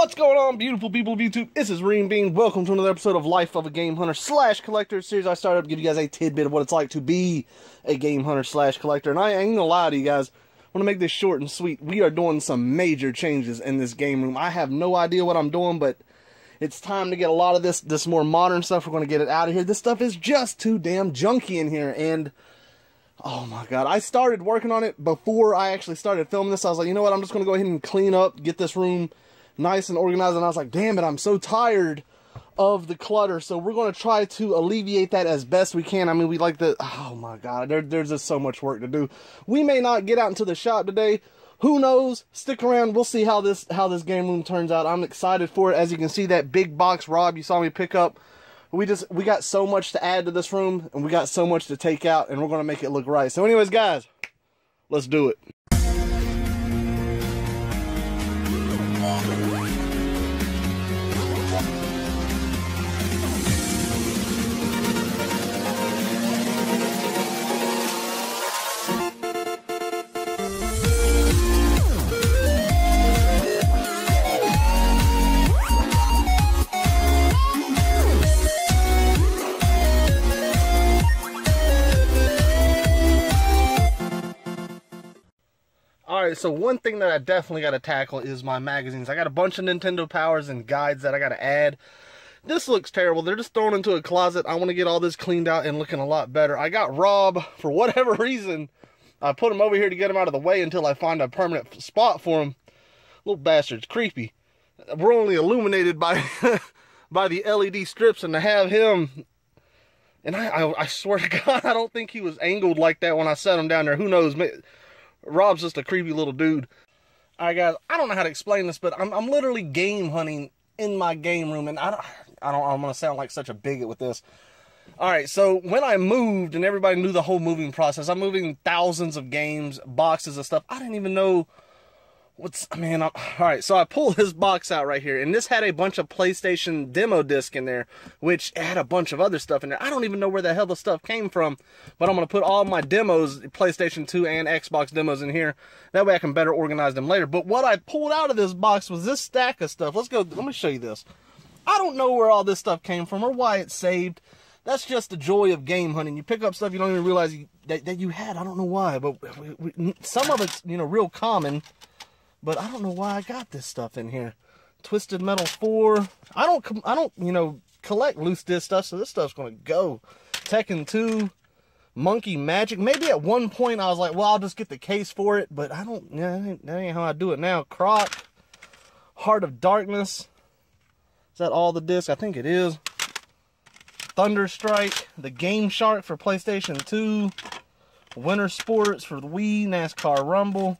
What's going on, beautiful people of YouTube? This is Renebean. Welcome to another episode of Life of a Game Hunter / Collector series. I started to give you guys a tidbit of what it's like to be a game hunter / collector. And I ain't gonna lie to you guys, I want to make this short and sweet. We are doing some major changes in this game room. I have no idea what I'm doing, but it's time to get a lot of this more modern stuff. We're going to get it out of here. This stuff is just too damn junky in here, and oh my god, I started working on it before I actually started filming this. I was like, you know what, I'm just going to go ahead and clean up, get this room nice and organized, and I was like, damn it, I'm so tired of the clutter. So we're going to try to alleviate that as best we can. I mean, we like the, oh my god, there's just so much work to do. We may not get out into the shop today. Who knows? Stick around. We'll see how this game room turns out. I'm excited for it. As you can see, that big box Rob you saw me pick up, we got so much to add to this room, and we got so much to take out, and we're going to make it look right. So anyways, guys, let's do it. Alright, so one thing that I definitely got to tackle is my magazines. I got a bunch of Nintendo Powers and guides that I got to add. This looks terrible. They're just thrown into a closet. I want to get all this cleaned out and looking a lot better. I got Rob, for whatever reason, I put him over here to get him out of the way until I find a permanent spot for him. Little bastard's creepy. We're only illuminated by, by the LED strips, and to have him... And I swear to God, I don't think he was angled like that when I set him down there. Who knows? Rob's just a creepy little dude. Alright guys, I don't know how to explain this, but I'm literally game hunting in my game room, and I'm gonna sound like such a bigot with this. Alright, so when I moved, and everybody knew the whole moving process, I'm moving thousands of games, boxes of stuff. I didn't even know alright, so I pulled this box out right here, and this had a bunch of PlayStation demo disc in there, which had a bunch of other stuff in there. I don't even know where the hell the stuff came from, but I'm going to put all my demos, PlayStation 2 and Xbox demos in here. That way I can better organize them later. But what I pulled out of this box was this stack of stuff. Let me show you this. I don't know where all this stuff came from or why it's saved. That's just the joy of game hunting. You pick up stuff you don't even realize that you had. I don't know why, but some of it's, you know, real common. But I don't know why I got this stuff in here. Twisted Metal 4. I don't, you know, collect loose disc stuff, so this stuff's going to go. Tekken 2. Monkey Magic. Maybe at one point I was like, well, I'll just get the case for it. But I don't, that ain't how I do it now. Croc. Heart of Darkness. Is that all the discs? I think it is. Thunder Strike. The Game Shark for PlayStation 2. Winter Sports for the Wii. NASCAR Rumble.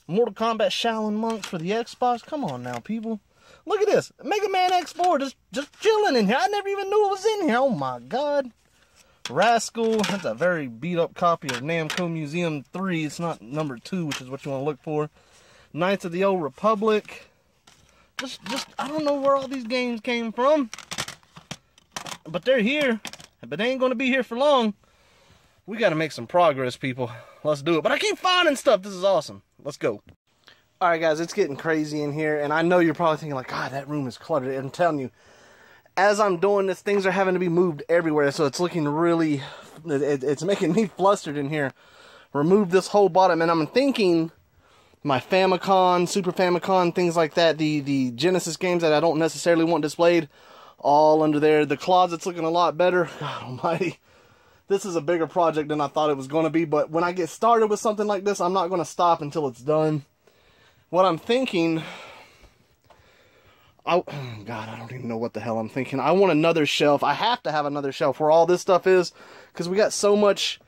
Mortal Kombat Shaolin Monks for the Xbox. Come on now, people. Look at this. Mega Man X4 just chilling in here. I never even knew it was in here. Oh my god. Rascal. That's a very beat up copy of Namco Museum 3. It's not number 2, which is what you want to look for. Knights of the Old Republic. I don't know where all these games came from. But they're here. But they ain't going to be here for long. We got to make some progress, people. Let's do it. But I keep finding stuff. This is awesome. Let's go. Alright guys, it's getting crazy in here, and I know you're probably thinking like, God, that room is cluttered. I'm telling you, as I'm doing this, things are having to be moved everywhere, so it's looking really, it's making me flustered in here. Remove this whole bottom, and I'm thinking my Famicom, Super Famicom, things like that, the Genesis games that I don't necessarily want displayed, all under there. The closet's looking a lot better. God almighty. This is a bigger project than I thought it was going to be, but when I get started with something like this, I'm not going to stop until it's done. What I'm thinking... God, I don't even know what the hell I'm thinking. I want another shelf. I have to have another shelf where all this stuff is, because we got so much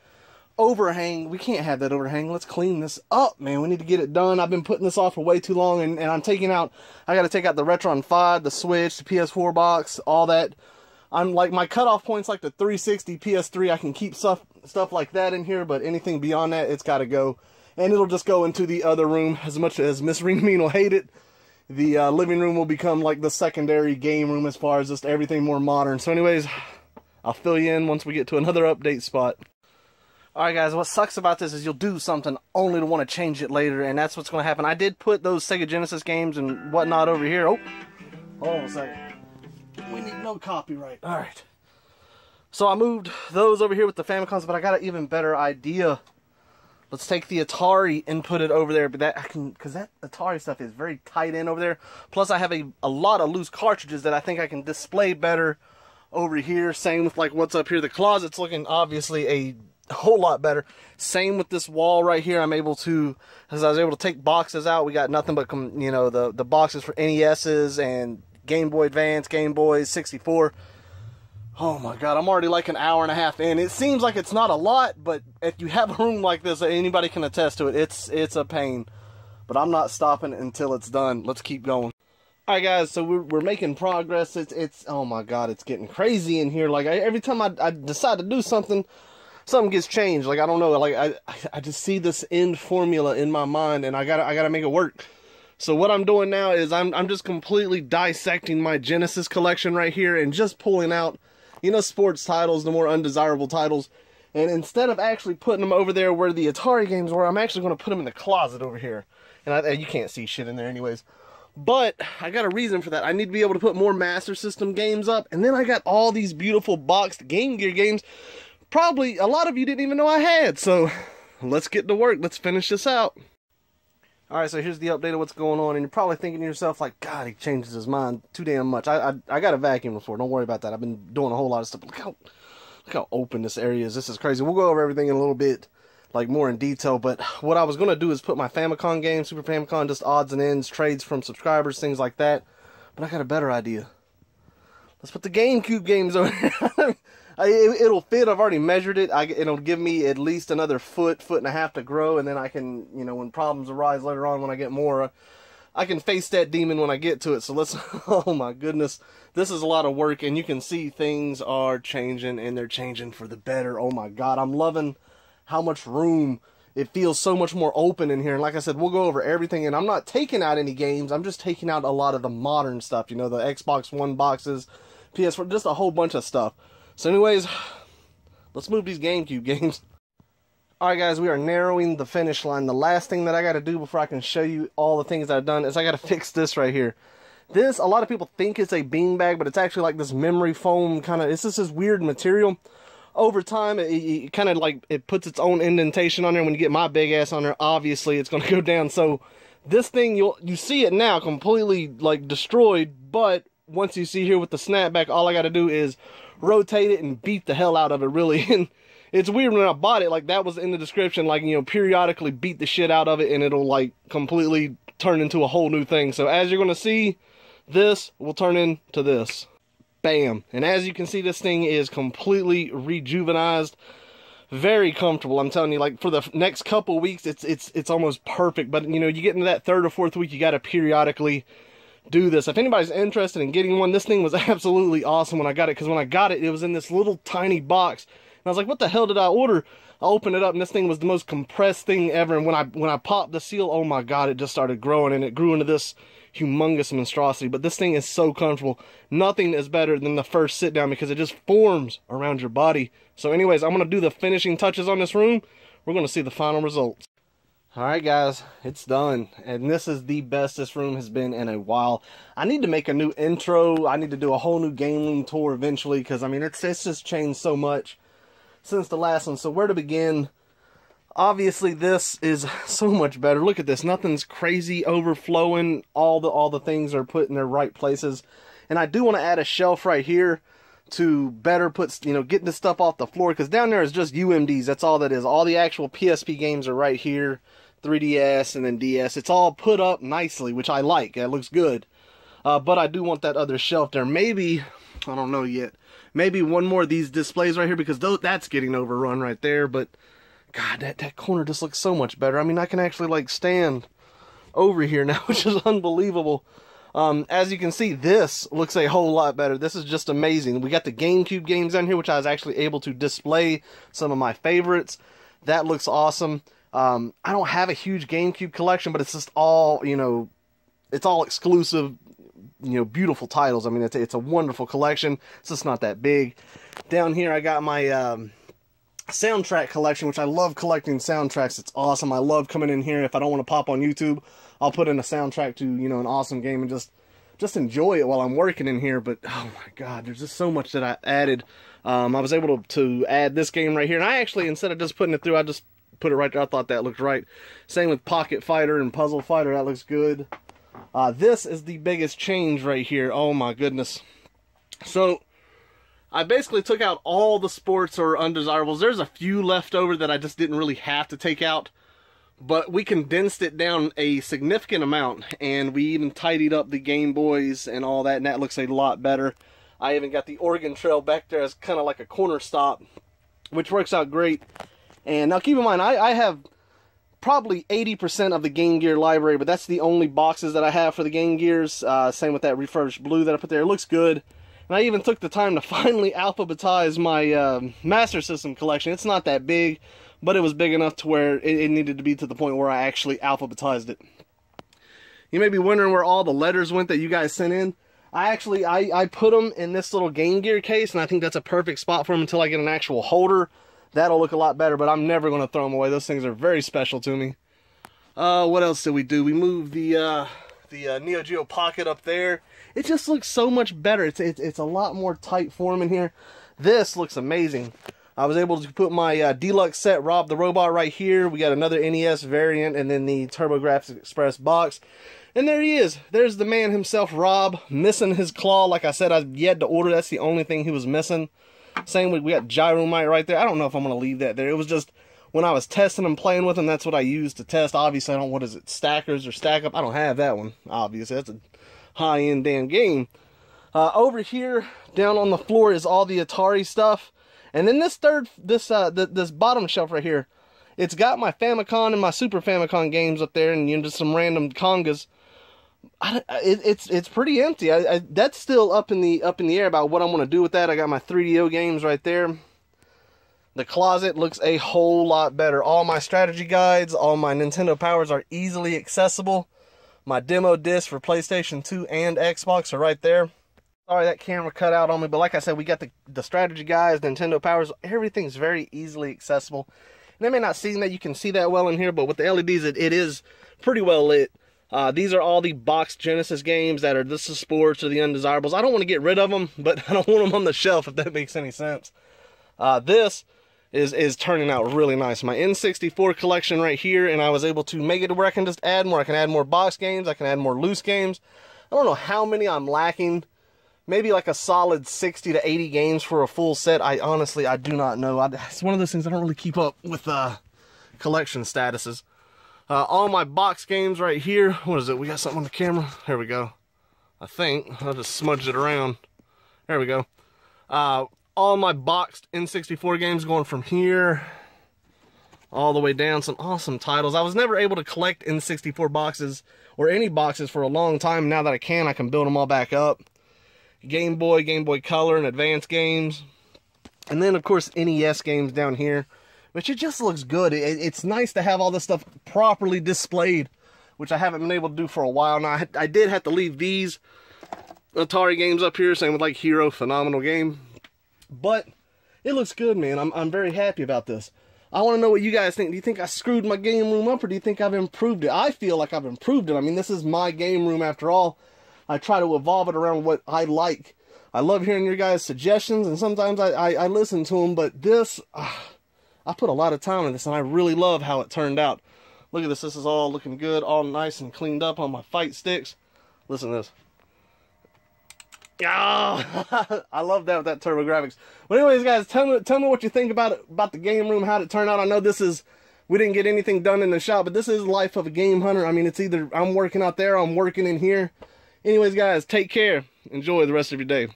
overhang. We can't have that overhang. Let's clean this up, man. We need to get it done. I've been putting this off for way too long, and I'm taking out... I got to take out the Retron 5, the Switch, the PS4 box, all that... I'm like, my cutoff point's like the 360 PS3. I can keep stuff like that in here, but anything beyond that, it's got to go. And it'll just go into the other room. As much as Miss Renebean will hate it, the living room will become like the secondary game room as far as just everything more modern. So anyways, I'll fill you in once we get to another update spot. Alright guys, what sucks about this is you'll do something only to want to change it later, and that's what's going to happen. I did put those Sega Genesis games and whatnot over here. Oh, hold on a second. We need no copyright. Alright. So I moved those over here with the Famicoms, but I got an even better idea. Let's take the Atari and put it over there, but that I can, because that Atari stuff is very tight in over there. Plus I have a lot of loose cartridges that I think I can display better over here. Same with like what's up here. The closet's looking obviously a whole lot better. Same with this wall right here. I'm able to, as I was able to take boxes out, we got nothing but, you know, the boxes for NESs and Game Boy Advance, Game Boys, 64. Oh my god, I'm already like an hour and a half in. It seems like it's not a lot, but if you have a room like this, anybody can attest to it. It's a pain. But I'm not stopping until it's done. Let's keep going. Alright guys, so we're making progress. It's oh my god, it's getting crazy in here. Like every time I decide to do something gets changed. Like I don't know, like I just see this end formula in my mind, and I gotta make it work. So what I'm doing now is I'm just completely dissecting my Genesis collection right here and just pulling out, you know, sports titles, the more undesirable titles. And instead of actually putting them over there where the Atari games were, I'm actually going to put them in the closet over here. And you can't see shit in there anyways. But I got a reason for that. I need to be able to put more Master System games up. And then I got all these beautiful boxed Game Gear games. Probably a lot of you didn't even know I had. So let's get to work. Let's finish this out. Alright, so here's the update of what's going on. And you're probably thinking to yourself, like, God, he changes his mind too damn much. I got a vacuum before. Don't worry about that. I've been doing a whole lot of stuff. Look how open this area is. This is crazy. We'll go over everything in a little bit, like, more in detail. But what I was going to do is put my Famicom games, Super Famicom, just odds and ends, trades from subscribers, things like that. But I got a better idea. Let's put the GameCube games over here. It'll fit. I've already measured it. It'll give me at least another foot and a half to grow, and then I can, you know, when problems arise later on when I get more, I can face that demon when I get to it. So let's, oh my goodness, this is a lot of work, and you can see things are changing, and they're changing for the better. Oh my god, I'm loving how much room. It feels so much more open in here, and like I said, we'll go over everything, and I'm not taking out any games. I'm just taking out a lot of the modern stuff, you know, the Xbox One boxes, PS4, just a whole bunch of stuff. So anyways, let's move these GameCube games. Alright guys, we are narrowing the finish line. The last thing that I got to do before I can show you all the things that I've done is I got to fix this right here. This, a lot of people think it's a beanbag, but it's actually like this memory foam kind of, it's just this weird material. Over time, it kind of like, it puts its own indentation on there. When you get my big ass on there, obviously it's going to go down. So this thing, you see it now completely like destroyed, but once you see here with the snapback, all I got to do is rotate it and beat the hell out of it, really. And it's weird, when I bought it, like that was in the description, like, you know, periodically beat the shit out of it and it'll like completely turn into a whole new thing. So as you're going to see, this will turn into this. Bam. And as you can see, this thing is completely rejuvenized, very comfortable. I'm telling you, like for the next couple weeks, it's almost perfect. But you know, you get into that third or fourth week, you got to periodically do this. If anybody's interested in getting one, this thing was absolutely awesome when I got it, because when I got it, it was in this little tiny box, and I was like, what the hell did I order? I opened it up, and this thing was the most compressed thing ever, and when I popped the seal, oh my god, it just started growing, and it grew into this humongous monstrosity. But this thing is so comfortable. Nothing is better than the first sit down, because it just forms around your body. So anyways, I'm going to do the finishing touches on this room. We're going to see the final results. Alright guys, it's done, and this is the best this room has been in a while. I need to make a new intro. I need to do a whole new game room tour eventually, because I mean, it's just changed so much since the last one. So where to begin? Obviously this is so much better. Look at this, nothing's crazy overflowing. All the things are put in their right places. And I do want to add a shelf right here to better put, you know, getting the stuff off the floor, because down there is just UMDs. That's all that is. All the actual PSP games are right here. 3DS and then DS. It's all put up nicely, which I like. It looks good. But I do want that other shelf there. Maybe, I don't know yet, maybe one more of these displays right here, because that's getting overrun right there. But god, that corner just looks so much better. I mean, I can actually like stand over here now, which is unbelievable. As you can see, this looks a whole lot better. This is just amazing. We got the GameCube games on here, which I was actually able to display some of my favorites. That looks awesome. I don't have a huge GameCube collection, but it's just all, you know, it's all exclusive, you know, beautiful titles. I mean, it's a wonderful collection. It's just not that big. Down here, I got my soundtrack collection, which I love collecting soundtracks. It's awesome. I love coming in here. If I don't want to pop on YouTube, I'll put in a soundtrack to, you know, an awesome game and just enjoy it while I'm working in here. But oh my god, there's just so much that I added. I was able to add this game right here, and I actually, instead of just putting it through, I just put it right there. I thought that looked right. Same with Pocket Fighter and Puzzle Fighter. That looks good. This is the biggest change right here. Oh my goodness. So I basically took out all the sports or undesirables. There's a few left over that I just didn't really have to take out, but we condensed it down a significant amount, and we even tidied up the Game Boys and all that, and that looks a lot better. I even got the Oregon Trail back there as kind of like a corner stop, which works out great. And now keep in mind, I have probably 80% of the Game Gear library, but that's the only boxes that I have for the Game Gears. Same with that refurbished blue that I put there. It looks good. And I even took the time to finally alphabetize my Master System collection. It's not that big, but it was big enough to where it needed to be to the point where I actually alphabetized it. You may be wondering where all the letters went that you guys sent in. I put them in this little Game Gear case, and I think that's a perfect spot for them until I get an actual holder. That'll look a lot better, but I'm never going to throw them away. Those things are very special to me. What else did we do? We moved the Neo Geo Pocket up there. It just looks so much better. It's a lot more tight form in here. This looks amazing. I was able to put my deluxe set Rob the Robot right here. We got another NES variant and then the TurboGrafx Express box. And there he is. There's the man himself, Rob, missing his claw. Like I said, I've yet to order. That's the only thing he was missing. Same with, we got Gyromite right there. I don't know if I'm going to leave that there. It was just, when I was testing and playing with him, that's what I used to test. Obviously, I don't, what is it, Stackers or Stack Up? I don't have that one, obviously. That's a high-end damn game. Over here, down on the floor, is all the Atari stuff. And then this this bottom shelf right here, it's got my Famicom and my Super Famicom games up there, and, you know, just some random congas. It's pretty empty. That's still up in the air about what I'm going to do with that. I got my 3DO games right there. The closet looks a whole lot better. All my strategy guides, all my Nintendo Powers are easily accessible. My demo disc for PlayStation 2 and Xbox are right there. Sorry that camera cut out on me, but like I said, we got the strategy guides, Nintendo Powers. Everything's very easily accessible. And they may not see that, you can see that well in here, but with the LEDs, it is pretty well lit. These are all the box Genesis games that are the sports or the undesirables. I don't want to get rid of them, but I don't want them on the shelf, if that makes any sense. This is turning out really nice. My N64 collection right here, and I was able to make it where I can just add more. I can add more box games. I can add more loose games. I don't know how many I'm lacking. Maybe like a solid 60 to 80 games for a full set. Honestly, I do not know. It's one of those things I don't really keep up with collection statuses. All my box games right here. What is it? We got something on the camera. There we go. I think. I'll just smudge it around. There we go. All my boxed N64 games going from here all the way down. Some awesome titles. I was never able to collect N64 boxes or any boxes for a long time. Now that I can build them all back up. Game Boy, Game Boy Color, and Advanced games. And then, of course, NES games down here. Which it just looks good. It's nice to have all this stuff properly displayed, which I haven't been able to do for a while now. I did have to leave these Atari games up here, same with like Hero, phenomenal game. But it looks good, man. I'm very happy about this. I want to know what you guys think. Do you think I screwed my game room up, or do you think I've improved it? I feel like I've improved it. I mean, this is my game room after all. I try to evolve it around what I like. I love hearing your guys' suggestions, and sometimes I listen to them, but this... I put a lot of time in this, and I really love how it turned out. Look at this. This is all looking good, all nice and cleaned up on my fight sticks. Listen to this. Oh, I love that with that TurboGrafx. But anyways, guys, tell me what you think about the game room, how it turned out. I know we didn't get anything done in the shop, but this is the life of a game hunter. I mean, it's either I'm working out there or I'm working in here. Anyways, guys, take care. Enjoy the rest of your day.